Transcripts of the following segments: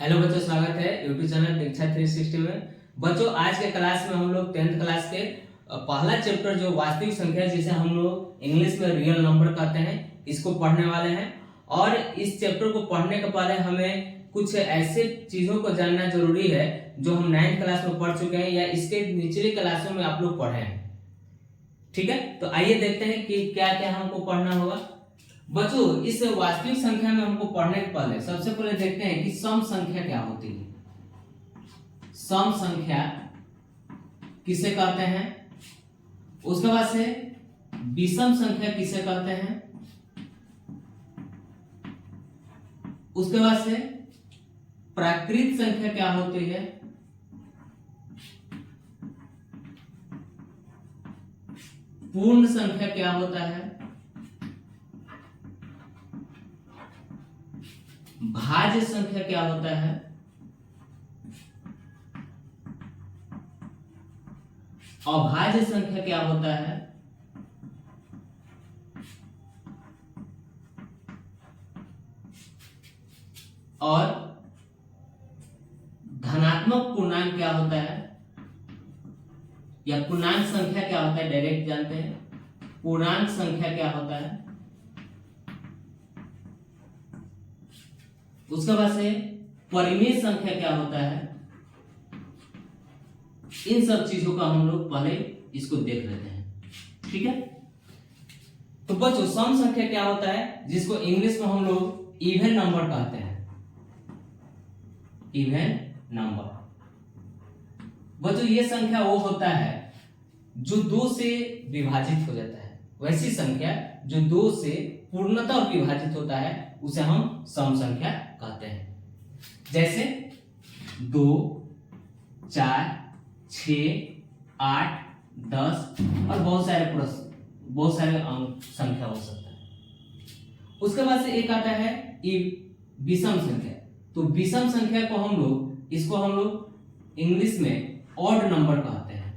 Hello बच्चों, स्वागत है यूट्यूब चैनल दीक्षा 360 में। बच्चों, आज के क्लास में हम लोग 10th क्लास के पहला चैप्टर जो वास्तविक संख्या जिसे हम लोग इंग्लिश में रियल नंबर कहते हैं, इसको पढ़ने वाले हैं। और इस चैप्टर को पढ़ने के पहले हमें कुछ ऐसे चीजों को जानना जरूरी है जो हम 9th क्लास में पढ़ चुके हैं या इसके निचली क्लासों में आप लोग पढ़े हैं। ठीक है, तो आइए देखते हैं कि क्या क्या हमको पढ़ना होगा। बच्चों, इस वास्तविक संख्या में हमको पढ़ने के पहले सबसे पहले देखते हैं कि सम संख्या क्या होती है। सम संख्या किसे कहते हैं, उसके बाद से विषम संख्या किसे कहते हैं, उसके बाद से प्राकृत संख्या क्या होती है, पूर्ण संख्या क्या होता है, भाज्य संख्या क्या होता है, अभाज्य संख्या क्या होता है, और धनात्मक पूर्णांक क्या होता है, या पूर्णांक संख्या क्या होता है, डायरेक्ट जानते हैं। पूर्णांक संख्या क्या होता है, उसके बाद से परिमेय संख्या क्या होता है। इन सब चीजों का हम लोग पहले इसको देख लेते हैं। ठीक है, तो बच्चों, सम संख्या क्या होता है, जिसको इंग्लिश में हम लोग इवन नंबर कहते हैं। इवन नंबर बच्चों, ये संख्या वो होता है जो 2 से विभाजित हो जाता है। वैसी संख्या जो 2 से पूर्णतः विभाजित होता है उसे हम सम संख्या कहते हैं। जैसे 2, 4, 6, 8, 10 और बहुत सारे अंक संख्या हो सकता है। उसके बाद से एक आता है विषम संख्या। तो विषम संख्या को हम लोग इंग्लिश में ऑड नंबर कहते हैं।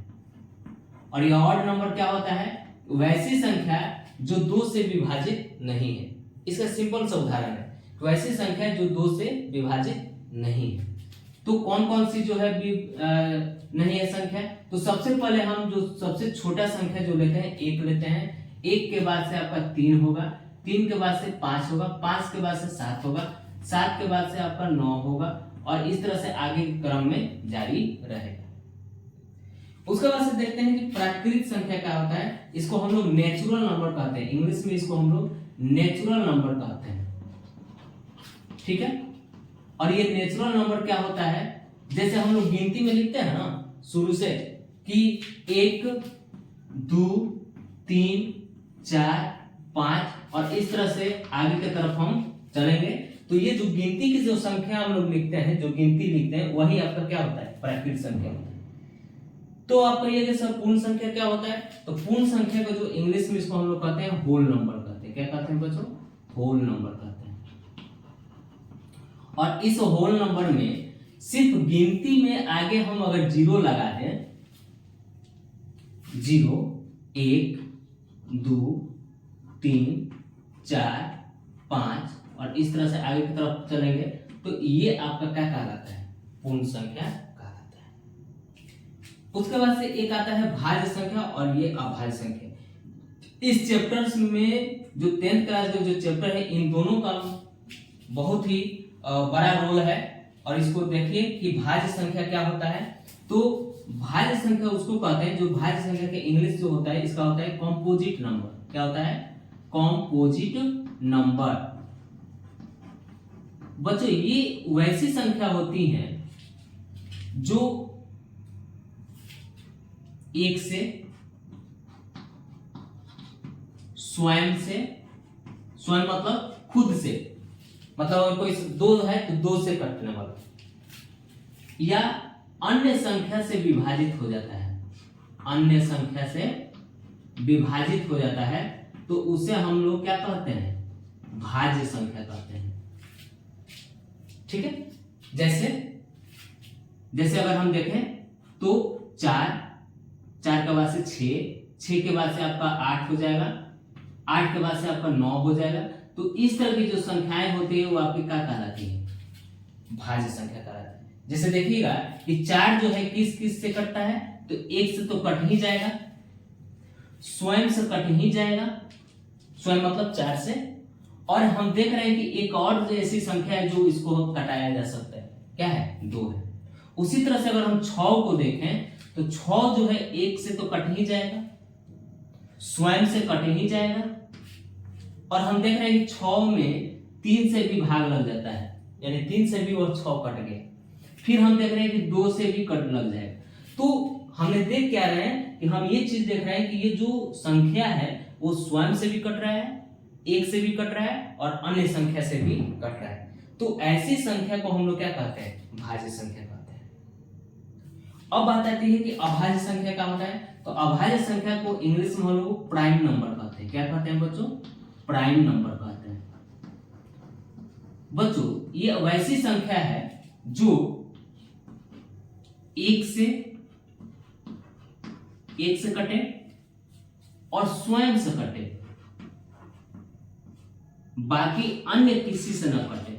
और यह ऑड नंबर क्या होता है, वैसी संख्या जो 2 से विभाजित नहीं है। इसका सिंपल सा उदाहरण है, वैसी संख्या जो 2 से विभाजित नहीं है। तो कौन कौन सी जो है नहीं है संख्या, तो सबसे पहले हम जो सबसे छोटा संख्या जो लेते हैं 1 लेते हैं। 1 के बाद से आपका 3 होगा, 3 के बाद से 5 होगा, 5 के बाद से 7 होगा, 7 के बाद से आपका 9 होगा, और इस तरह से आगे के क्रम में जारी रहेगा। उसके बाद से देखते हैं कि प्राकृत संख्या क्या होता है। इसको हम लोग नेचुरल नंबर कहते हैं। इंग्लिश में इसको हम लोग नेचुरल नंबर कहते हैं। ठीक है, और ये नेचुरल नंबर क्या होता है, जैसे हम लोग गिनती में लिखते हैं ना शुरू से कि 1, 2, 3, 4, 5 और इस तरह से आगे की तरफ हम चलेंगे। तो ये जो गिनती की जो संख्या हम लोग लिखते हैं, जो गिनती लिखते हैं, वही आपका क्या होता है, प्राकृत संख्या होता है। तो आप कहिए कि सर पूर्ण संख्या क्या होता है, तो पूर्ण संख्या को जो इंग्लिश में इसको हम लोग कहते हैं होल नंबर कहते हैं। क्या कहते हैं बच्चों, होल नंबर कहते हैं। और इस होल नंबर में सिर्फ गिनती में आगे हम अगर 0 लगा दें, 0, 1, 2, 3, 4, 5 और इस तरह से आगे की तरफ चलेंगे, तो ये आपका क्या कहलाता है, पूर्ण संख्या कहलाता है। उसके बाद से एक आता है भाज्य संख्या और ये अभाज्य संख्या। इस चैप्टर्स में जो 10th क्लास के जो चैप्टर है, इन दोनों का बहुत ही बड़ा रोल है। और इसको देखिए कि भाज्य संख्या क्या होता है। तो भाज्य संख्या उसको कहते हैं, जो भाज्य संख्या के इंग्लिश जो होता है, इसका होता है कॉम्पोजिट नंबर। क्या होता है, कॉम्पोजिट नंबर। बच्चों, ये वैसी संख्या होती है जो 1 से, स्वयं मतलब खुद से, मतलब अगर कोई 2 है तो 2 से कटने वाला, या अन्य संख्या से विभाजित हो जाता है। अन्य संख्या से विभाजित हो जाता है तो उसे हम लोग क्या कहते हैं, भाज्य संख्या कहते हैं। ठीक है, जैसे अगर हम देखें तो 4 के बाद से 6 के बाद से आपका 8 हो जाएगा, 8 के बाद से आपका 9 हो जाएगा। तो इस तरह की जो संख्याएं होती है वो आपकी क्या कहलाती है, भाज्य संख्या कहलाता है। जैसे देखिएगा कि 4 जो है किस किस से कटता है, तो 1 से तो कट ही जाएगा, स्वयं से कट ही जाएगा, स्वयं मतलब 4 से। और हम देख रहे हैं कि एक और जो ऐसी संख्या है जो इसको कटाया जा सकता है, क्या है, 2 है। उसी तरह से अगर हम 6 को देखें तो 6 जो है 1 से तो कट ही जाएगा, स्वयं से कट ही जाएगा, और हम देख रहे हैं कि 6 में 3 से भी भाग लग जाता है, यानी 3 से भी वो 6 कट गए। फिर हम देख रहे हैं कि 2 से भी कट लग जाएगा। तो हमने देख क्या रहे हैं कि हम ये चीज देख रहे हैं कि ये जो संख्या है वो स्वयं से भी कट रहा है, 1 से भी कट रहा है, और अन्य संख्या से भी कट रहा है। तो ऐसी संख्या को हम लोग क्या कहते हैं, भाज्य संख्या कहते हैं। अब बात आती है कि अभाज्य संख्या क्या होता है। तो अभाज्य संख्या को इंग्लिश में हम लोग प्राइम नंबर कहते हैं। क्या कहते हैं बच्चों, प्राइम नंबर कहते हैं। बच्चों ये वैसी संख्या है जो 1 से कटे और स्वयं से कटे, बाकी अन्य किसी से न कटे।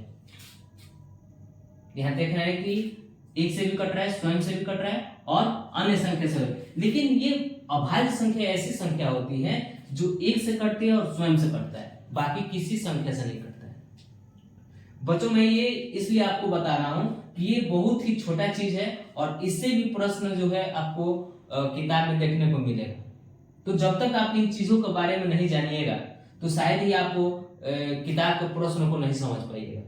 यहां देख रहे हैं कि 1 से भी कट रहा है, स्वयं से भी कट रहा है, और अन्य संख्या से। लेकिन ये अभाज्य संख्या ऐसी संख्या होती है जो 1 से कटती है और स्वयं से कटता है, बाकी किसी संख्या से नहीं कटता है। बच्चों मैं ये इसलिए आपको बता रहा हूं कि ये बहुत ही छोटा चीज है, और इससे भी प्रश्न जो है आपको किताब में देखने को मिलेगा। तो जब तक आप इन चीजों के बारे में नहीं जानिएगा तो शायद ही आपको किताब के प्रश्न को नहीं समझ पाइएगा।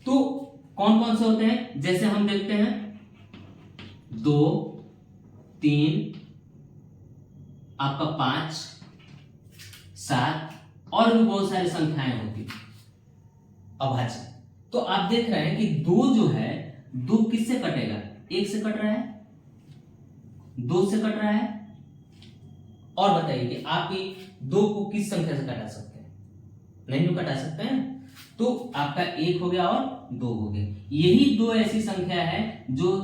तो कौन कौन से होते हैं, जैसे हम देखते हैं 2, 3, आपका 5, 7 और भी बहुत सारी संख्याएं होती अभाज्य। तो आप देख रहे हैं कि 2 जो है, 2 किससे कटेगा, 1 से कट रहा है, 2 से कट रहा है, और बताइए कि आप ये 2 को किस संख्या से कटा सकते हैं, नहीं तो कटा सकते हैं। तो आपका 1 हो गया और 2 हो गया। यही 2 ऐसी संख्या है जो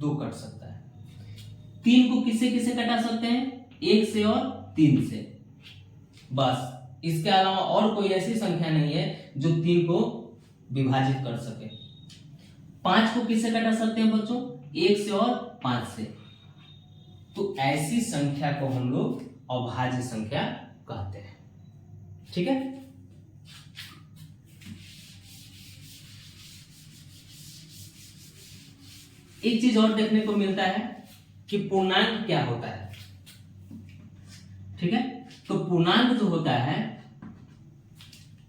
2 कट सकता है। 3 को किससे किससे कटा सकते हैं, 1 से और 3 से, बस। इसके अलावा और कोई ऐसी संख्या नहीं है जो 3 को विभाजित कर सके। 5 को किससे कटा सकते हैं बच्चों, 1 से और 5 से। तो ऐसी संख्या को हम लोग अभाज्य संख्या कहते हैं। ठीक है। एक चीज और देखने को मिलता है कि पूर्णांक क्या होता है। ठीक है। तो पूर्णांक जो होता है,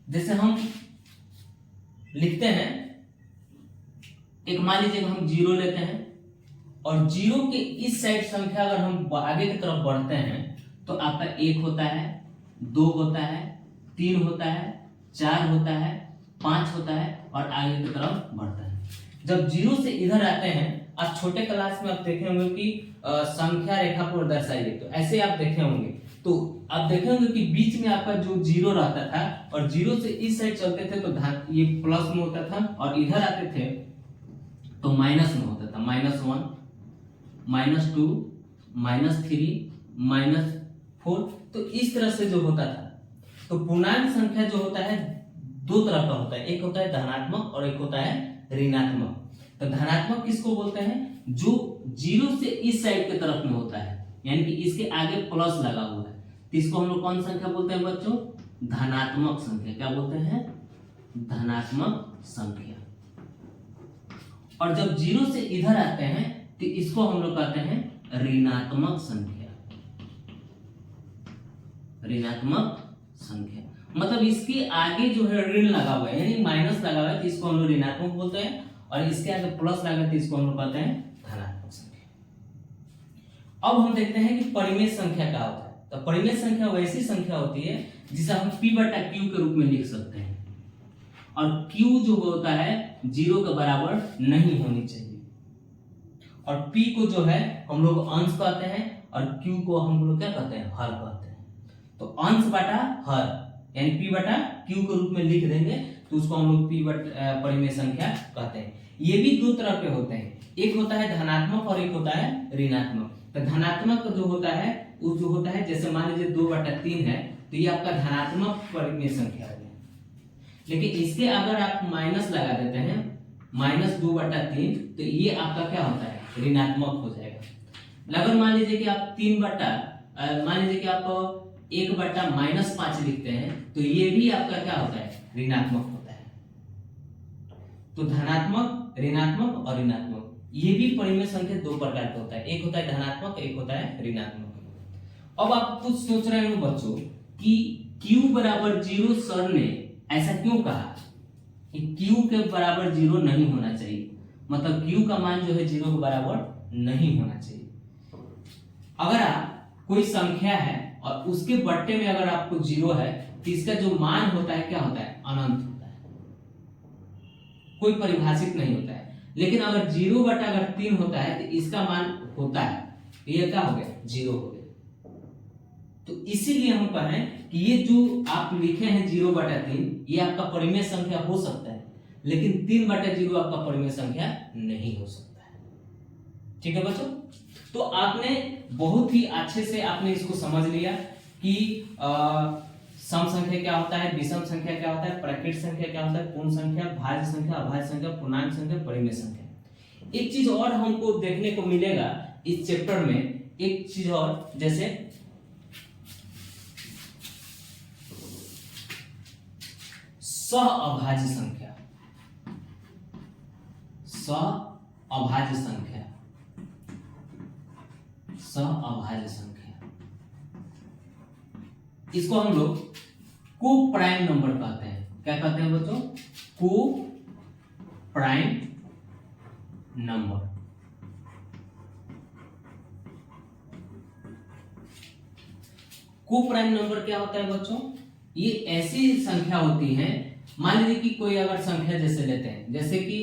जैसे हम लिखते हैं, एक मान लीजिए हम 0 लेते हैं, और 0 के इस साइड संख्या अगर हम आगे की तरफ बढ़ते हैं तो आपका 1 होता है, 2 होता है, 3 होता है, 4 होता है, 5 होता है, और आगे की तरफ बढ़ता है। जब 0 से इधर आते हैं, आप छोटे क्लास में आप देखे होंगे कि संख्या रेखा पर दर्शाइए, तो ऐसे आप देखे होंगे। तो आप देखे होंगे कि बीच में आपका जो 0 रहता था, और 0 से इस साइड चलते थे तो ये प्लस में होता था, और इधर आते थे तो माइनस में होता था, -1, -2, -3, -4। तो इस तरह से जो होता था। तो पूर्णांक संख्या जो होता है 2 तरह का होता है, एक होता है धनात्मक और एक होता है ऋणात्मक। तो धनात्मक किसको बोलते हैं, जो 0 से इस साइड की तरफ में होता है, यानी कि इसके आगे प्लस लगा हुआ है, तो इसको हम लोग कौन संख्या बोलते हैं बच्चों, धनात्मक संख्या। क्या बोलते हैं, धनात्मक संख्या। और जब 0 से इधर आते हैं तो इसको हम लोग कहते हैं ऋणात्मक संख्या। ऋणात्मक संख्या मतलब इसके आगे जो है ऋण लगा हुआ है, यानी माइनस लगा हुआ है, तो इसको हम लोग ऋणात्मक बोलते हैं, और इसके आगे प्लस लगा है तो इसको हम लोग कहते हैं धनात्मक संख्या। अब हम देखते हैं कि परिमेय संख्या क्या होता है। तो परिमेय संख्या वैसी संख्या होती है जिसे हम p/q के रूप में लिख सकते हैं, और q जो होता है 0 के बराबर नहीं होनी चाहिए, और p को जो है हम लोग अंश कहते हैं, और q को हम लोग क्या कहते हैं, हर कहते हैं। तो अंश बटा हर यानी p/q के रूप में लिख देंगे, तो उसको हम लोग परिमेय संख्या कहते हैं। ये भी 2 तरह के होते हैं, एक होता है धनात्मक और एक होता है ऋणात्मक। तो धनात्मक जो होता है वो जो होता है, जैसे मान लीजिए 2/3 है, तो ये आपका धनात्मक परिमेय संख्या है। लेकिन इसके अगर आप माइनस लगा देते हैं -2/3, तो ये आपका क्या होता है, ऋणात्मक हो जाएगा। अगर मान लीजिए कि आप 3/, मान लीजिए कि आप 1/-5 लिखते हैं, तो ये भी आपका क्या होता है, ऋणात्मक होता है। तो धनात्मक, ऋणात्मक और ऋणात्मक, ये भी परिमेय संख्या दो प्रकार का होता है, एक होता है धनात्मक, एक होता है ऋणात्मक। अब आप कुछ सोच रहे हो बच्चों कि q बराबर 0 सर ने ऐसा क्यों कहा कि q के बराबर 0 नहीं होना चाहिए, मतलब q का मान जो है 0 के बराबर नहीं होना चाहिए। अगर आप कोई संख्या है और उसके बट्टे में अगर आपको 0 है, तो इसका जो मान होता है क्या होता है, अनंत होता है, कोई परिभाषित नहीं होता है। लेकिन अगर 0/3 होता है तो इसका मान होता है, ये क्या हो गया, 0 हो गया। तो इसीलिए हम कह रहे हैं कि ये जो आप लिखे हैं 0/3, ये आपका परिमेय संख्या हो सकता है, लेकिन 3/0 आपका परिमेय संख्या नहीं हो सकता है। ठीक है बच्चों, तो आपने बहुत ही अच्छे से आपने इसको समझ लिया कि सम संख्या क्या होता है, विषम संख्या क्या होता है, प्राकृत संख्या क्या होता है, पूर्ण संख्या, भाज्य संख्या, अभाज्य संख्या, पूर्णांक संख्या, परिमेय संख्या। एक चीज और हमको देखने को मिलेगा इस चैप्टर में, एक चीज और, जैसे सअभाज्य संख्या, सअभाज्य संख्या, सअभाज्य संख्या, इसको हम लोग को प्राइम नंबर कहते हैं। क्या कहते हैं बच्चों, को प्राइम नंबर। को प्राइम नंबर क्या होता है बच्चों, ये ऐसी संख्या होती है, मान लीजिए कि कोई अगर संख्या जैसे लेते हैं, जैसे कि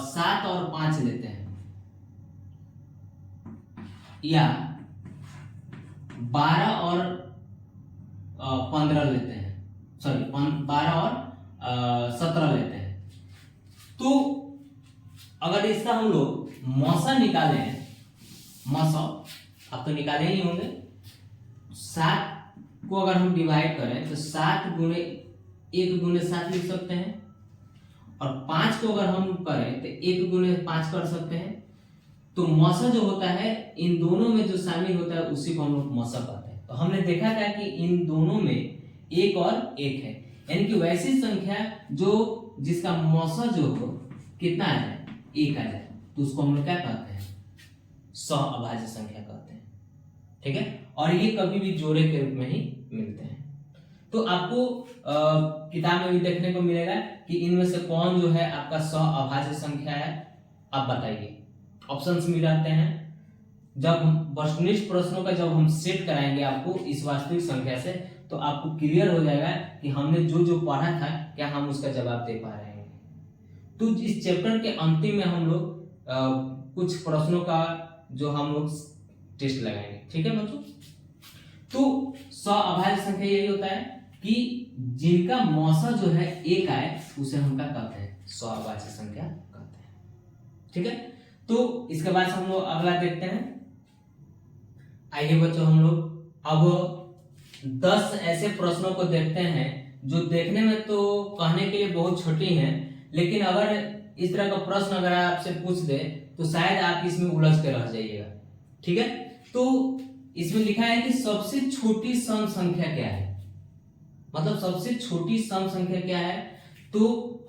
7 और 5 लेते हैं, या 12 और 15 लेते हैं, सॉरी 12 और 17 लेते हैं, तो अगर इसका हम लोग मौसा निकालें, मौसा आप तो निकाले ही होंगे, 7 को अगर हम डिवाइड करें तो 7 गुणे 1 गुणे 7 लिख सकते हैं, और 5 को अगर हम करें तो 1 गुणे 5 कर सकते हैं। तो मौसा जो होता है, इन दोनों में जो शामिल होता है उसी को हम लोग मौसा कहते हैं। तो हमने देखा था कि इन दोनों में 1 और 1 है, यानी कि वैसी संख्या जो जिसका मौसा जो हो कितना आ जाए, 1 आ जाए, तो उसको हम लोग क्या कहते हैं, सअभाज्य संख्या कहते हैं। ठीक है, और ये कभी भी जोड़े के रूप में ही मिलते हैं। तो आपको किताब में भी देखने को मिलेगा कि इनमें से कौन जो है आपका सअभाज्य संख्या है, आप बताइए। ऑप्शंस मिल जाते हैं। जब हम वस्तुनिष्ठ प्रश्नों का जब हम सेट कराएंगे आपको इस वास्तविक संख्या से, तो आपको क्लियर हो जाएगा कि हमने जो जो पढ़ा था क्या हम उसका जवाब दे पा रहे हैं। तो इस चैप्टर के अंतिम में हम लोग कुछ प्रश्नों का जो हम लोग टेस्ट लगाएंगे। ठीक है बच्चों, तो सअभाज्य संख्या यही होता है कि जिनका मौसा जो है 1 आए उसे हम क्या कहते हैं, सअभाज्य संख्या कहते हैं। ठीक है, तो इसके बाद हम लोग अगला देखते हैं। आइए बच्चों, हम लोग अब 10 ऐसे प्रश्नों को देखते हैं जो देखने में तो कहने के लिए बहुत छोटी हैं, लेकिन अगर इस तरह का प्रश्न अगर आपसे पूछ दे तो शायद आप इसमें उलझ के रह जाइएगा। ठीक है, तो इसमें लिखा है कि सबसे छोटी सम संख्या क्या है, मतलब सबसे छोटी सम संख्या क्या है। तो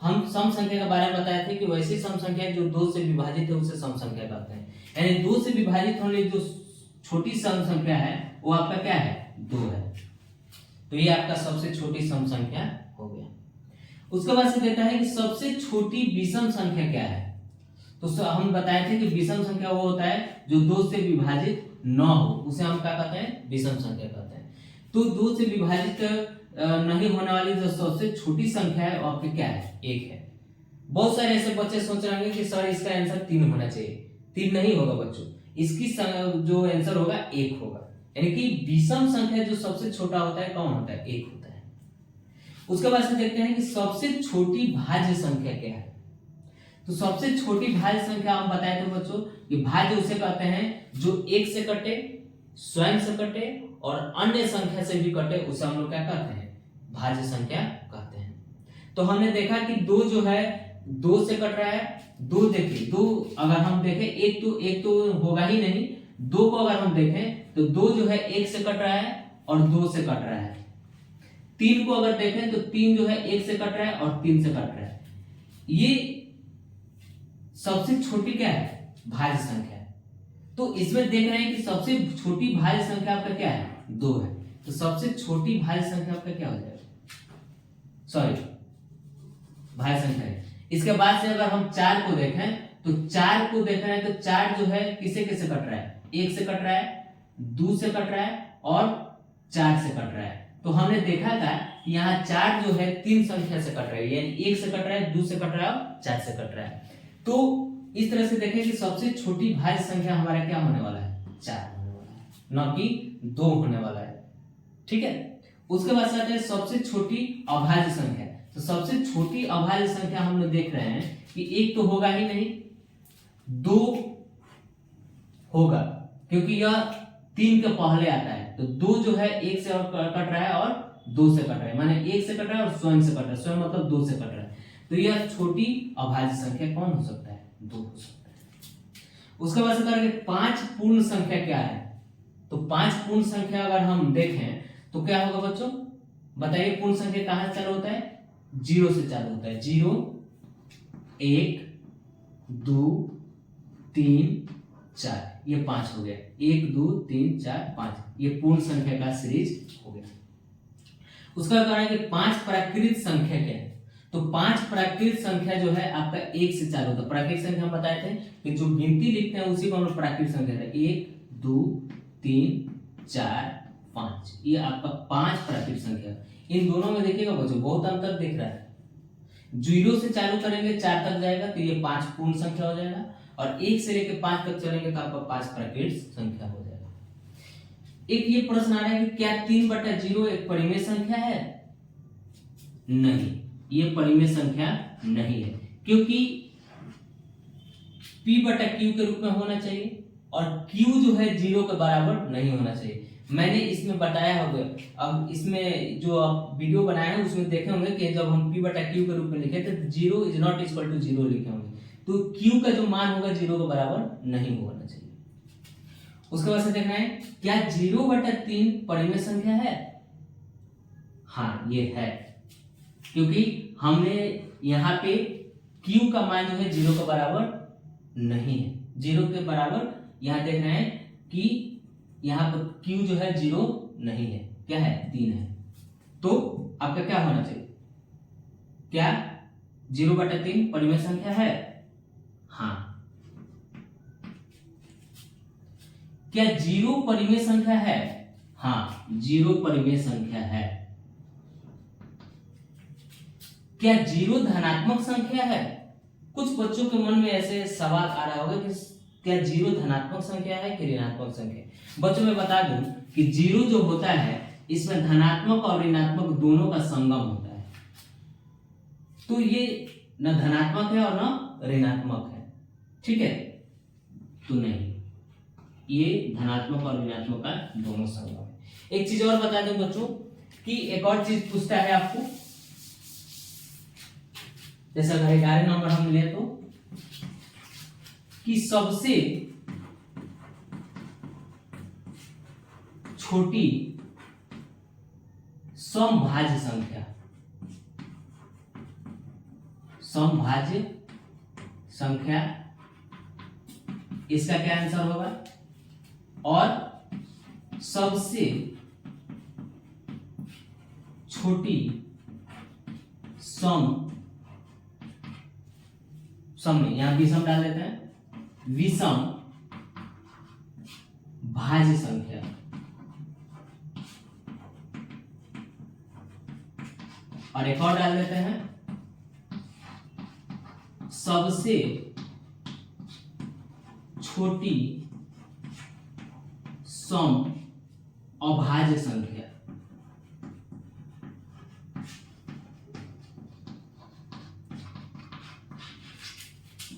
हम सम संख्या के बारे में बताए थे कि वैसी सम संख्या जो 2 से विभाजित है उसे सम संख्या कहते हैं, यानी 2 से विभाजित होने जो छोटी सम संख्या है वो आपका क्या है, 2 है। तो ये आपका सबसे छोटी सम संख्या हो गया। उसके बाद से देता है कि सबसे छोटी विषम संख्या क्या है। तो हम बताए थे कि विषम संख्या वो होता है जो 2 से विभाजित न हो, उसे हम क्या कहते हैं, विषम संख्या कहते हैं। तो 2 से विभाजित नहीं होने वाली जो सबसे छोटी संख्या है वो आपकी क्या है, 1 है। बहुत सारे ऐसे बच्चे सोच रहे हैं कि सर इसका आंसर 3 होना चाहिए। 3 नहीं होगा बच्चों, इसकी जो आंसर होगा 1 होगा, यानी कि विषम संख्या जो सबसे छोटा होता है कौन होता है, 1 होता है। उसके बाद से देखते हैं कि सबसे छोटी भाज्य संख्या क्या है। तो सबसे छोटी भाज्य संख्या हम बताए थे बच्चों कि भाज्य उसे कहते हैं जो 1 से कटे, स्वयं से कटे और अन्य संख्या से भी कटे, उसे हम लोग क्या कहते हैं, भाज्य संख्या कहते हैं। तो हमने देखा कि 2 जो है 2 से कट रहा है, 2 देखिए, 2 अगर हम देखें, एक तो होगा ही नहीं, 2 को अगर हम देखें तो 2 जो है 1 से कट रहा है और 2 से कट रहा है। 3 को अगर देखें तो 3 जो है 1 से कट रहा है और 3 से कट रहा है। ये सबसे छोटी क्या है? भाज्य संख्या है। तो इसमें देख रहे हैं कि सबसे छोटी भाज्य संख्या आपका क्या है? 2 है। तो सबसे छोटी भाज्य संख्या आपका क्या हो जाएगा? सॉरी, भाज्य संख्या है। इसके बाद से अगर हम 4 को देखें तो 4 को देख रहे हैं तो 4 जो है किसे किसे कट रहा है? 1 से कट रहा है, 2 से कट रहा है और 4 से कट रहा है। तो हमने देखा था कि यहाँ 4 जो है 3 संख्या से कट रहा है, यानी 1 से कट रहा है, 2 से कट रहा है और 4 से कट रहा है। तो इस तरह से देखें कि सबसे छोटी भाज्य संख्या हमारा क्या होने वाला है? 4 होने वाला है, न कि 2 होने वाला है। ठीक है। उसके बाद आते हैं सबसे छोटी अभाज्य संख्या। तो सबसे छोटी अभाज्य संख्या हम लोग देख रहे हैं कि 1 तो होगा ही नहीं, 2 होगा क्योंकि यह 3 के पहले आता है। तो 2 जो है 1 से और कट रहा है और 2 से कट रहा है, माने 1 से कट रहा है और स्वयं से कट रहा है, स्वयं मतलब 2 से कट रहा है। तो यह छोटी अभाज्य संख्या कौन हो सकता है? 2 हो सकता है। उसके बाद से करेंगे 5 पूर्ण संख्या क्या है? तो 5 पूर्ण संख्या अगर हम देखें तो क्या होगा बच्चों? बताइए, पूर्ण संख्या कहां से चालू होता है? 0 से चालू होता है। 0, 1, 2, 3, 4, ये 5 हो गया। 1, 2, 3, 4, 5, ये पूर्ण संख्या का सीरीज हो गया। उसका कारण है कि 5 प्राकृत संख्या क्या है? तो 5 प्राकृत संख्या जो है आपका 1 से चालू होता है। प्राकृत संख्या हम बताए थे कि जो गिनती लिखते हैं उसी को हम लोग प्राकृत संख्या है। 1, 2, 3, 4, 5, ये आपका 5 प्राकृत संख्या। इन दोनों में देखिएगा बच्चों बहुत अंतर दिख रहा है। 0 से चालू करेंगे 4 तक जाएगा तो ये 5 पूर्ण संख्या हो जाएगा, और 1 से लेकर 5 तक चलेंगे तो आपका 5 प्राकृत संख्या हो जाएगा। एक ये प्रश्न आ रहा है कि क्या 3/0 एक परिमेय संख्या है? नहीं, ये परिमेय संख्या नहीं है, क्योंकि p/q के रूप में होना चाहिए और q जो है 0 के बराबर नहीं होना चाहिए। मैंने इसमें बताया होगा, अब इसमें जो आप वीडियो बनाए हैं उसमें देखे होंगे कि जब हम p/q के रूप में लिखे थे 0 इज नॉट इक्वल टू 0 लिखे होंगे, तो q का जो मान होगा 0 के बराबर नहीं होना चाहिए। उसके बाद से देखना है क्या 0/3 परिमेय संख्या है? हाँ, ये है, क्योंकि हमने यहाँ पे q का मान जो है 0 के बराबर नहीं है। 0 के बराबर यहाँ देख रहे हैं कि यहाँ पर q जो है 0 नहीं है, क्या है? 3 है। तो आपका क्या होना चाहिए? क्या 0/3 परिमेय संख्या है? हाँ। क्या 0 परिमेय संख्या है? हाँ, 0 परिमेय संख्या है। क्या 0 धनात्मक संख्या है? कुछ बच्चों के मन में ऐसे सवाल आ रहा होगा कि क्या 0 धनात्मक संख्या है कि ऋणात्मक संख्या? बच्चों मैं बता दूं कि 0 जो होता है इसमें धनात्मक और ऋणात्मक दोनों का संगम होता है। तो ये न धनात्मक है और न ऋणात्मक है, ठीक है? तो नहीं, ये धनात्मक और ऋणात्मक का दोनों संगम है। एक चीज और बता दूं बच्चों कि एक और चीज पूछता है आपको, जैसा 11 नंबर हम ले तो कि सबसे छोटी समभाज्य संख्या, समभाज्य संख्या, इसका क्या आंसर होगा? और सबसे छोटी सम में यहां विषम डाल देते हैं, विषम भाज्य संख्या, और एक और डाल देते हैं सबसे छोटी सम अभाज्य संख्या।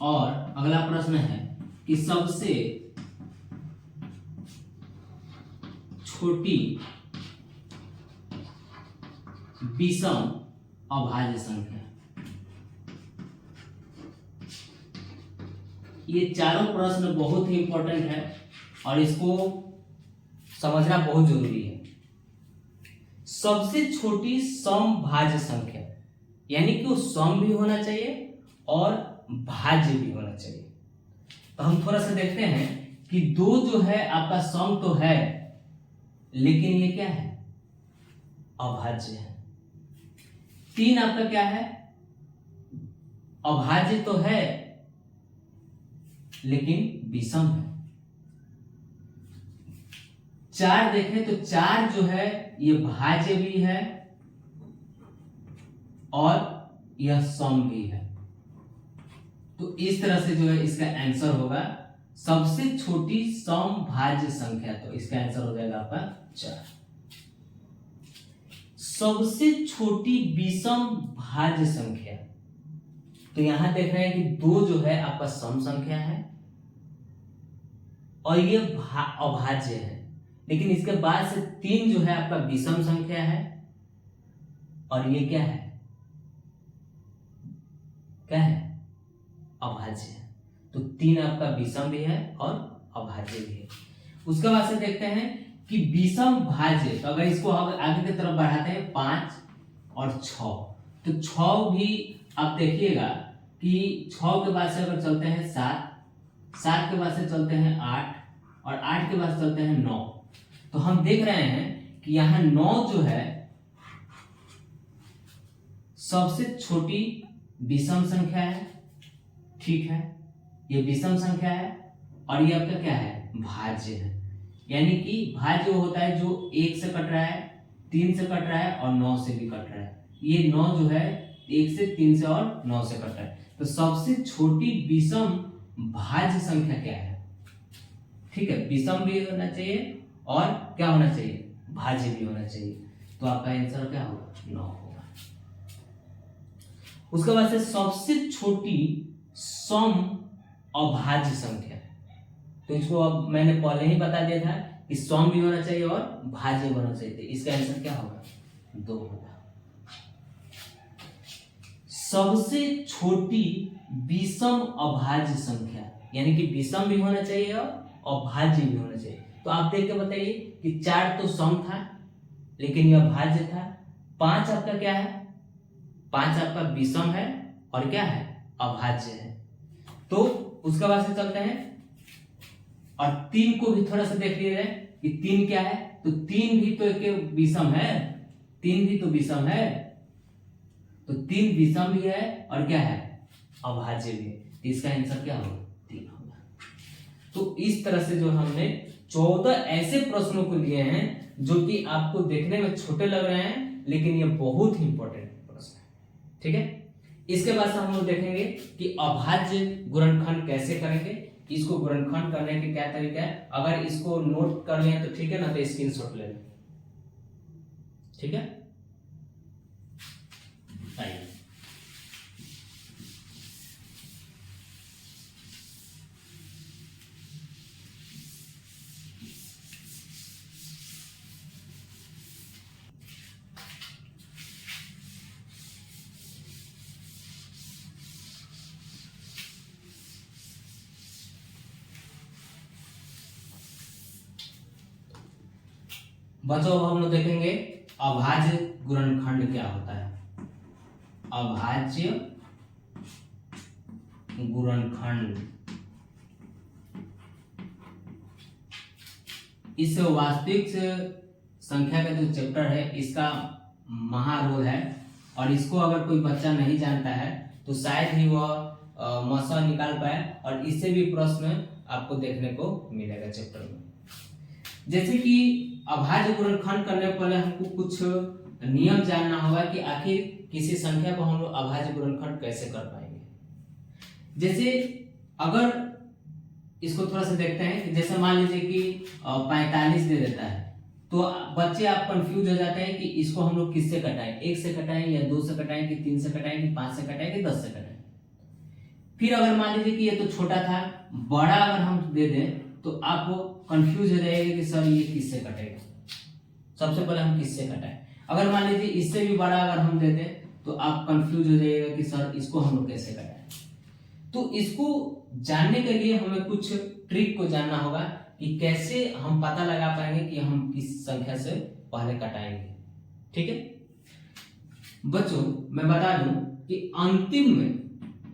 और अगला प्रश्न है कि सबसे छोटी विषम अभाज्य संख्या। ये चारों प्रश्न बहुत ही इंपॉर्टेंट है और इसको समझना बहुत जरूरी है। सबसे छोटी समभाज्य संख्या, यानी कि वो सम भी होना चाहिए और भाज्य भी होना चाहिए। तो हम थोड़ा सा देखते हैं कि 2 जो है आपका सम तो है, लेकिन ये क्या है, अभाज्य है। 3 आपका क्या है, अभाज्य तो है लेकिन विषम है। 4 देखें तो 4 जो है ये भाज्य भी है और यह सम भी है। तो इस तरह से जो है इसका आंसर होगा सबसे छोटी समभाज्य संख्या, तो इसका आंसर हो जाएगा आपका 4। सबसे छोटी विषम भाज्य संख्या, तो यहां देख रहे हैं कि 2 जो है आपका सम संख्या है और ये अभाज्य है, लेकिन इसके बाद से 3 जो है आपका विषम संख्या है और ये क्या है, अभाज्य है। तो 3 आपका विषम भी है और अभाज्य भी है। उसके बाद से देखते हैं कि विषम भाज्य, तो अगर इसको आगे की तरफ बढ़ाते हैं 5 और 6, तो 6 भी आप देखिएगा कि 6 के बाद से अगर चलते हैं 7 के बाद से चलते हैं 8 और 8 के बाद चलते हैं 9, तो हम देख रहे हैं कि यहाँ 9 जो है सबसे छोटी विषम संख्या है, ठीक है, ये विषम संख्या है और ये आपका क्या है, भाज्य है। यानी कि भाज्य होता है जो 1 से कट रहा है, 3 से कट रहा है और 9 से भी कट रहा है। ये 9 जो है 1 से, 3 से और 9 से कट रहा है। तो सबसे छोटी विषम भाज्य संख्या क्या है, ठीक है, विषम भी होना चाहिए और क्या होना चाहिए, भाज्य भी होना चाहिए। तो आपका आंसर क्या होगा, 9 होगा। उसके बाद से सबसे छोटी सम अभाज्य संख्या, तो इसको अब मैंने पहले ही बता दिया था कि सम भी होना चाहिए और भाज्य होना चाहिए। इसका आंसर क्या होगा, 2 होगा। सबसे छोटी विषम अभाज्य संख्या, यानी कि विषम भी होना चाहिए और अभाज्य भी होना चाहिए। तो आप देख के बताइए कि 4 तो सम था लेकिन यह भाज्य था। 5 आपका क्या है, 5 आपका विषम है और क्या है, अभाज्य है। तो उसके बाद से चलते हैं और 3 को भी थोड़ा सा देख लीजिए कि 3 क्या है, तो 3 भी तो एक विषम है, 3 भी तो विषम है, तो 3 विषम भी है और क्या है, अभाज्य भी है। तो इसका आंसर क्या होगा, 3 होगा। तो इस तरह से जो हमने 14 ऐसे प्रश्नों को लिए हैं जो कि आपको देखने में छोटे लग रहे हैं, लेकिन ये बहुत ही इंपॉर्टेंट प्रश्न है, ठीक है। इसके बाद से हम लोग देखेंगे कि अभाज्य गुणनखंड कैसे करेंगे, इसको गुणनखंड करने के क्या तरीका है। अगर इसको नोट कर लें तो ठीक है ना, तो स्क्रीनशॉट ले लें, ठीक है। आइए बच्चों, अब हम लोग देखेंगे अभाज्य गुणनखंड क्या होता है। अभाज्य गुणनखंड, इस वास्तविक संख्या का जो चैप्टर है इसका महारोल है और इसको अगर कोई बच्चा नहीं जानता है तो शायद ही वह मसा निकाल पाए और इससे भी प्रश्न आपको देखने को मिलेगा चैप्टर में। जैसे कि अभाज्य गुणनखंड करने से पहले हमको कुछ नियम जानना होगा कि आखिर किसी संख्या को हम लोग अभाज्य गुणनखंड कैसे कर पाएंगे। जैसे अगर इसको थोड़ा सा देखते हैं कि जैसे मान लीजिए कि 45 दे देता है, तो बच्चे आप कंफ्यूज हो जाते हैं कि इसको हम लोग किससे कटाएं, 1 से कटाएं या 2 से कटाएं कि 3 से कटाएं कि 5 से कटाएं कि 10 से कटाएं। फिर अगर मान लीजिए कि ये तो छोटा था, बड़ा अगर हम दे दें तो आप कंफ्यूज हो जाएगा कि सर ये किससे कटेगा। सबसे पहले हम किससे कटाएं। अगर मान लीजिए इससे भी बड़ा अगर हम दे दें तो आप कंफ्यूज हो जाएगा कि सर इसको हम लोग कैसे कटाएं। तो इसको जानने के लिए हमें कुछ ट्रिक को जानना होगा कि कैसे हम पता लगा पाएंगे कि हम किस संख्या से पहले कटाएंगे। ठीक है बच्चों, मैं बता दूं कि अंतिम में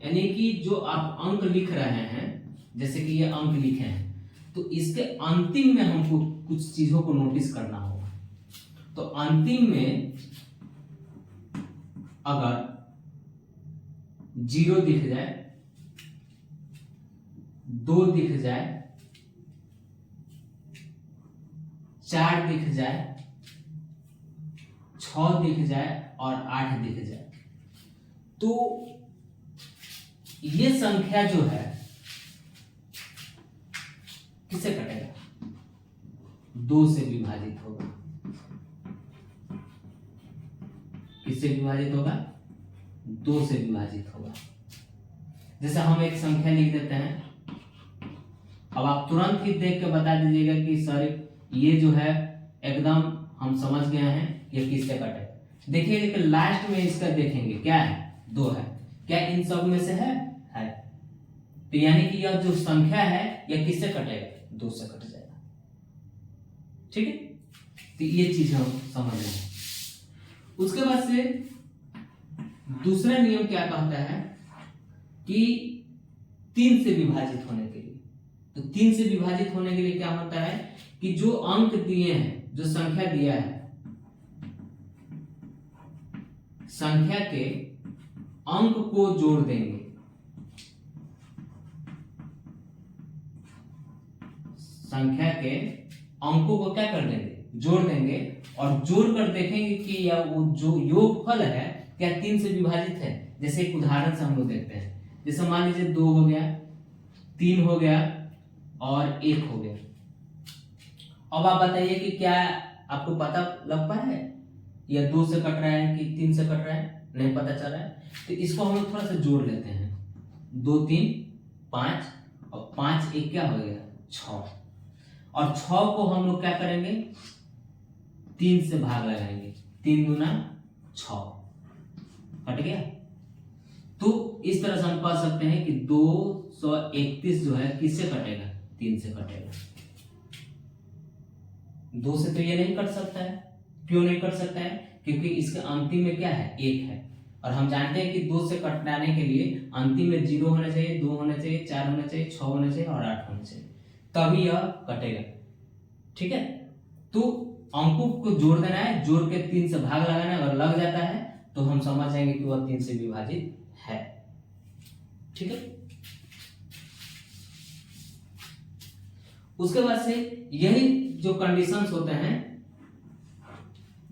यानी कि जो आप अंक लिख रहे हैं, जैसे कि ये अंक लिखे हैं, तो इसके अंतिम में हमको कुछ चीजों को नोटिस करना होगा। तो अंतिम में अगर 0 दिख जाए, 2 दिख जाए, 4 दिख जाए, 6 दिख जाए और 8 दिख जाए, तो ये संख्या जो है किससे कटेगा? 2 से विभाजित होगा। किससे विभाजित होगा? 2 से विभाजित होगा। जैसे हम एक संख्या लिख देते हैं, अब आप तुरंत ही देख के बता दीजिएगा कि सर ये जो है एकदम हम समझ गए हैं ये किससे कटेगा। देखिए लेकिन लास्ट में इसका देखेंगे क्या है? 2 है। क्या इन सब में से है? तो यानी कि यह जो संख्या है यह किससे कटेगा? 2 से कट जाएगा। ठीक है, तो ये चीज हम समझ रहे हैं। उसके बाद से दूसरा नियम क्या कहता है कि 3 से विभाजित होने के लिए, तो 3 से विभाजित होने के लिए क्या होता है कि जो अंक दिए हैं, जो संख्या दिया है, संख्या के अंक को जोड़ देंगे। संख्या के अंकों को क्या कर देंगे? जोड़ देंगे, और जोड़ कर देखेंगे कि यह वो जो योगफल है क्या 3 से विभाजित है। जैसे एक उदाहरण से हम लोग देखते हैं, जैसे मान लीजिए 2 हो गया, 3 हो गया और 1 हो गया। अब आप बताइए कि क्या आपको पता लग पा है यह 2 से कट रहा है कि 3 से कट रहा है? नहीं पता चल रहा है। तो इसको हम लोग थोड़ा सा जोड़ लेते हैं। 2 3 5 और 5 1 क्या हो गया? 6। और 6 को हम लोग क्या करेंगे? 3 से भाग लगाएंगे। 3 दूना 6, कट गया। तो इस तरह से हम कह सकते हैं कि 231 जो है किससे कटेगा? 3 से कटेगा। 2 से तो ये नहीं कट सकता है। क्यों नहीं कट सकता है? क्योंकि इसके अंतिम में क्या है? 1 है, और हम जानते हैं कि 2 से कटाने के लिए अंतिम में 0 होना चाहिए, 2 होना चाहिए, 4 होना चाहिए, 6 होना चाहिए और 8 होना चाहिए, तभी यह कटेगा। ठीक है, तो अंकों को जोड़ देना है, जोड़ के 3 से भाग लगाना है, अगर लग जाता है तो हम समझ जाएंगे कि वह 3 से विभाजित है। ठीक है, उसके बाद से यही जो कंडीशंस होते हैं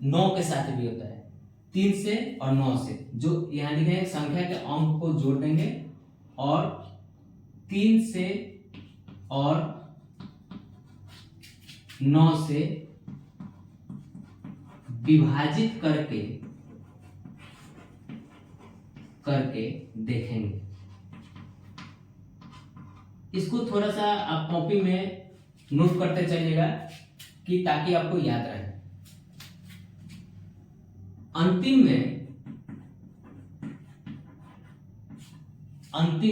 9 के साथ भी होता है। 3 से और 9 से, जो यहां लिखे हैं संख्या के अंक को जोड़ देंगे और 3 से और 9 से विभाजित करके देखेंगे। इसको थोड़ा सा आप कॉपी में नोट करते चलिएगा कि ताकि आपको याद रहे। अंतिम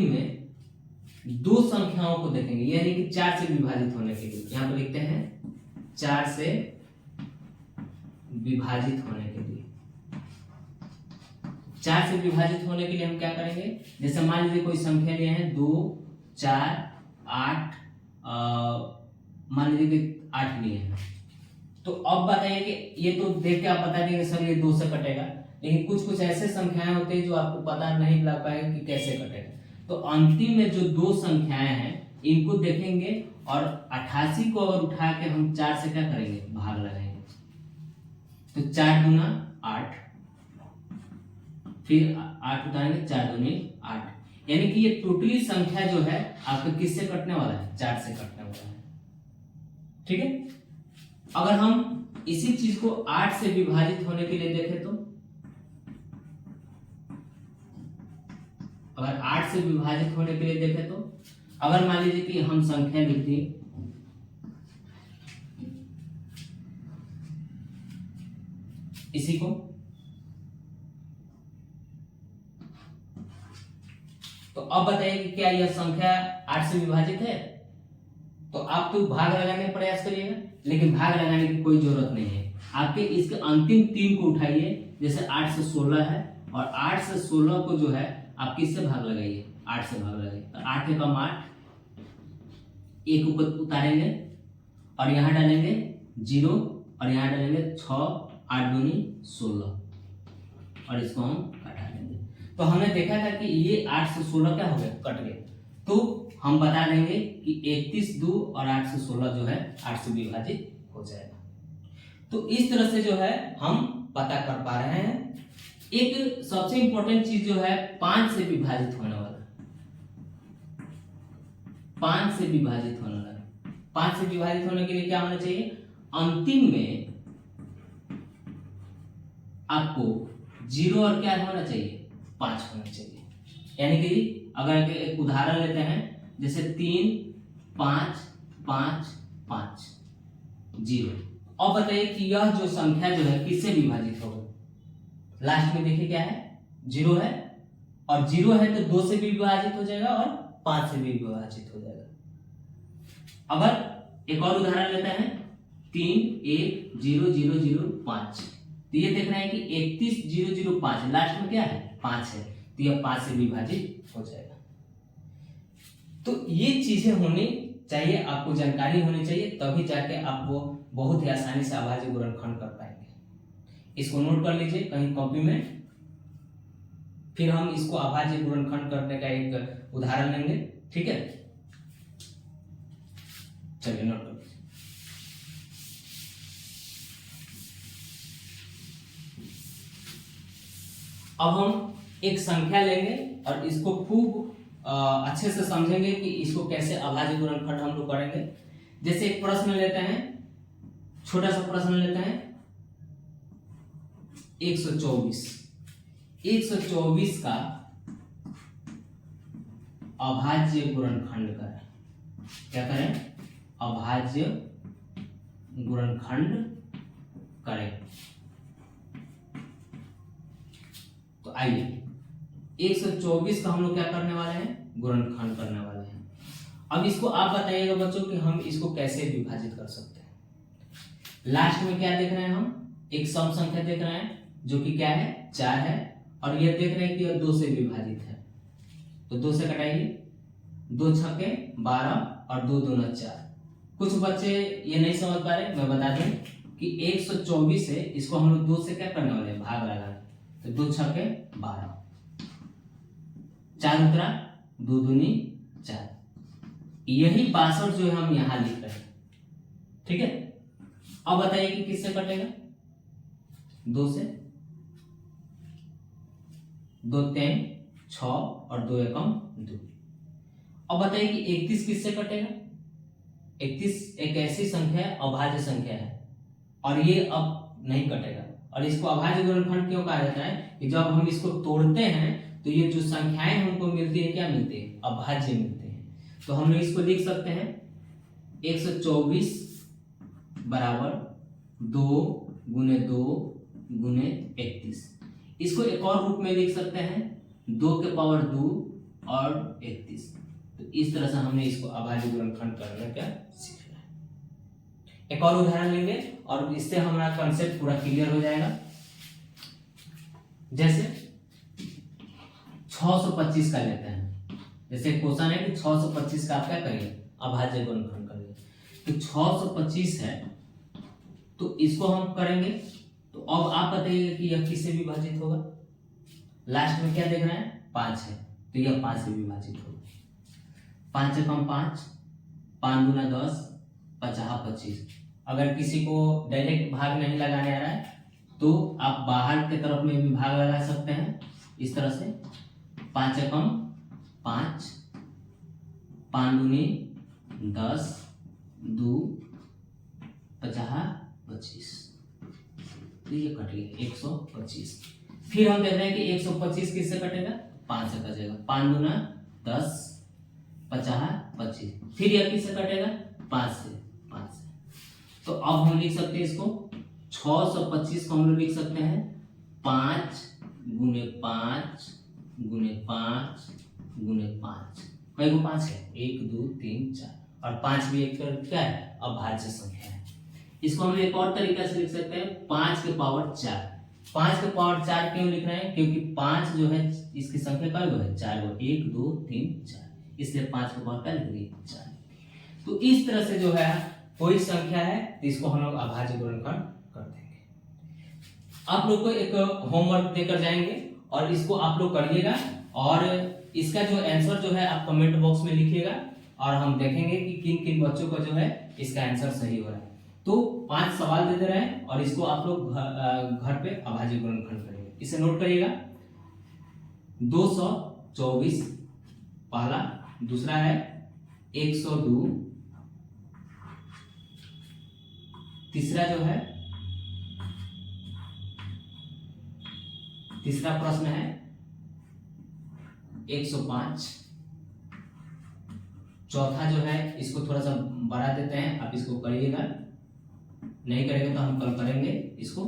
में 2 संख्याओं को देखेंगे, यानी कि 4 से विभाजित होने के लिए। यहां पर लिखते हैं 4 से विभाजित होने के लिए। 4 से विभाजित होने के लिए हम क्या करेंगे? जैसे मान लीजिए कोई संख्या लिए हैं 2 4 8, मान लीजिए कि 8 लिए हैं। तो अब बताइए कि ये तो देख के आप बता देंगे सर ये 2 से कटेगा, लेकिन कुछ ऐसे संख्याएं होती है जो आपको पता नहीं लग पाएगा कि कैसे कटेगा। तो अंतिम में जो 2 संख्याएं हैं इनको देखेंगे और 88 को अगर उठा के हम 4 से क्या करेंगे? भाग लगाएंगे। तो 4 दूना 8, फिर 8 उठाएंगे, 4 दूनी 8, यानी कि ये टोटली संख्या जो है आपका किससे कटने वाला है? 4 से कटने वाला है। ठीक है, अगर हम इसी चीज को 8 से विभाजित होने के लिए देखें तो, अगर 8 से विभाजित होने के लिए देखें तो, अगर मान लीजिए कि हम संख्या लिख दी इसी को, तो अब बताइए कि क्या यह संख्या 8 से विभाजित है? तो आप तो भाग लगाने का प्रयास करिएगा, लेकिन भाग लगाने की कोई जरूरत नहीं है। आपके इसके अंतिम 3 को उठाइए, जैसे 8 से 16 है, और 8 से 16 को जो है आप किससे भाग लगाइए? 8 से भाग लगाइए। तो 8 के कम 8, एक ऊपर उतारेंगे और यहाँ डालेंगे 0 और यहाँ डालेंगे 6, 8 दूनी 16 और इसको हम हटा देंगे। तो हमने देखा था कि ये 8 से 16 क्या हो गया? कट गए। तो हम बता देंगे कि 31 2 और 8 से 16 जो है 8 से विभाजित हो जाएगा। तो इस तरह से जो है हम पता कर पा रहे हैं। एक सबसे इंपॉर्टेंट चीज जो है 5 से विभाजित होने वाला, 5 से विभाजित होने वाला। 5 से विभाजित होने के लिए क्या होना चाहिए? अंतिम में आपको 0 और क्या होना चाहिए? 5 होना चाहिए। यानी कि अगर एक उदाहरण लेते हैं, जैसे 3 5 5 5 0। अब बताइए कि यह जो संख्या जो है किससे विभाजित होगा? लास्ट में देखिए क्या है? 0 है, और 0 है तो 2 से भी विभाजित हो जाएगा और 5 से भी विभाजित हो जाएगा। अगर एक और उदाहरण लेते हैं, 3 1 0 0 0 5, तो ये देख रहे हैं कि 31 0 0 5, लास्ट में क्या है? 5 है, तो यह 5 से विभाजित हो जाएगा। तो ये चीजें होनी चाहिए, आपको जानकारी होनी चाहिए, तभी जाके आप वो बहुत ही आसानी से अभाज्य गुणनखंड कर पाएंगे। इसको नोट कर लीजिए कहीं कॉपी में, फिर हम इसको अभाज्य गुणनखंड करने का एक उदाहरण लेंगे। ठीक है, चलिए नोट कर लीजिए। अब हम एक संख्या लेंगे और इसको खूब अच्छे से समझेंगे कि इसको कैसे अभाज्य गुणनखंड हम लोग करेंगे। जैसे एक प्रश्न लेते हैं, छोटा सा प्रश्न लेते हैं, 124 का अभाज्य गुणनखंड करें। क्या करें? अभाज्य गुणनखंड करें। तो आइए 124 का हम लोग क्या करने वाले हैं? गुणनखंड करने वाले हैं। अब इसको आप बताइएगा बच्चों कि हम इसको कैसे विभाजित कर सकते हैं। लास्ट में क्या देख रहे हैं? हम एक सम संख्या देख रहे हैं जो कि क्या है? 4 है, और ये देख रहे हैं कि यह 2 से विभाजित है। तो 2 से कटाइए, 2 छक्के 12 और 2 दूना 4। कुछ बच्चे ये नहीं समझ पा रहे, मैं बता दूं कि 124 है, इसको हम लोग 2 से क्या करने वाले हैं? भाग लगाना। तो 2 छक्के 12, 4 उतरा, 2 दूनी 4। यही 62 जो है हम यहां लिख रहे हैं। ठीक है, अब बताइए कि किससे कटेगा? 2 से। 2 3 6 और 2 एकम 2। अब बताइए कि 31 किससे कटेगा? 31 एक ऐसी संख्या है, अभाज्य संख्या है, और ये अब नहीं कटेगा। और इसको अभाज्य गुणनखंड क्यों कहा जाता है? कि जब हम इसको तोड़ते हैं तो ये जो संख्याएं हमको मिलती है क्या मिलती है? अभाज्य मिलते हैं। तो हम लोग इसको लिख सकते हैं 124 बराबर 2 गुने 2 गुने 31। इसको एक और रूप में लिख सकते हैं 2 के पावर 2 और 31। तो इस तरह से हमने इसको अभाज्य गुणनखंड करने का सीखना है। एक और उदाहरण लेंगे और इससे हमारा कंसेप्ट पूरा क्लियर हो जाएगा। जैसे 625 का लेते हैं। जैसे क्वेश्चन है कि 625 का आप क्या करिए? अभाज्य गुणनखंड करिए। तो 625 है, तो इसको हम करेंगे। तो अब आप बताइए कि यह किससे विभाजित होगा? लास्ट में क्या देख रहे हैं? 5 है, तो यह 5 से विभाजित होगा। 5 से कम 5, 5 दूना 10, 50 25। अगर किसी को डायरेक्ट भाग नहीं लगाने आ रहा है तो आप बाहर की तरफ में भी भाग लगा सकते हैं इस तरह से। 5 से कम 5, 5 दूनी 10, 2 50 25। तो ये कट गया 125। फिर हम देख रहे हैं कि 125 किससे कटेगा? 5 से कटेगा। 5 दूना 10, 50 25। फिर यह किससे कटेगा? 5 से। तो अब हम लिख सकते हैं इसको 625 को हम लोग लिख सकते हैं 5 गुने 5 गुने 5 गुने 5। कई को 5 है? 1 2 3 4, और 5 भी एक क्या है? अभाज्य संख्या है। इसको हम एक और तरीका से लिख सकते हैं 5 के पावर 4। 5 के पावर 4 क्यों लिख रहे हैं? क्योंकि 5 जो है इसकी संख्या कई गो है? 4 गो। 1 2 3 4, इसलिए 5 के पावर क्या लिख दिए? 4। तो इस तरह से जो है कोई संख्या है तो इसको हम लोग अभाज्य गुणनखंड कर देंगे। आप लोग को एक होमवर्क देकर जाएंगे और इसको आप लोग करिएगा, और इसका जो आंसर जो है आप कमेंट बॉक्स में लिखिएगा, और हम देखेंगे कि किन किन बच्चों का जो है इसका आंसर सही हो रहा है। तो 5 सवाल दे दे रहे हैं और इसको आप लोग घर पे अभाज्य गुणनखंड करेंगे। इसे नोट करिएगा। 224 पहला, दूसरा है 102, तीसरा जो है, तीसरा प्रश्न है 105, चौथा जो है इसको थोड़ा सा बढ़ा देते हैं, आप इसको करिएगा, नहीं करेंगे तो हम कल करेंगे इसको।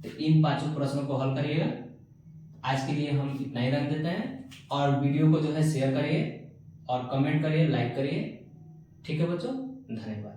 तो इन 5 प्रश्नों को हल करिएगा। आज के लिए हम इतना ही रख देते हैं, और वीडियो को जो है शेयर करिए और कमेंट करिए, लाइक करिए। ठीक है बच्चों, धन्यवाद।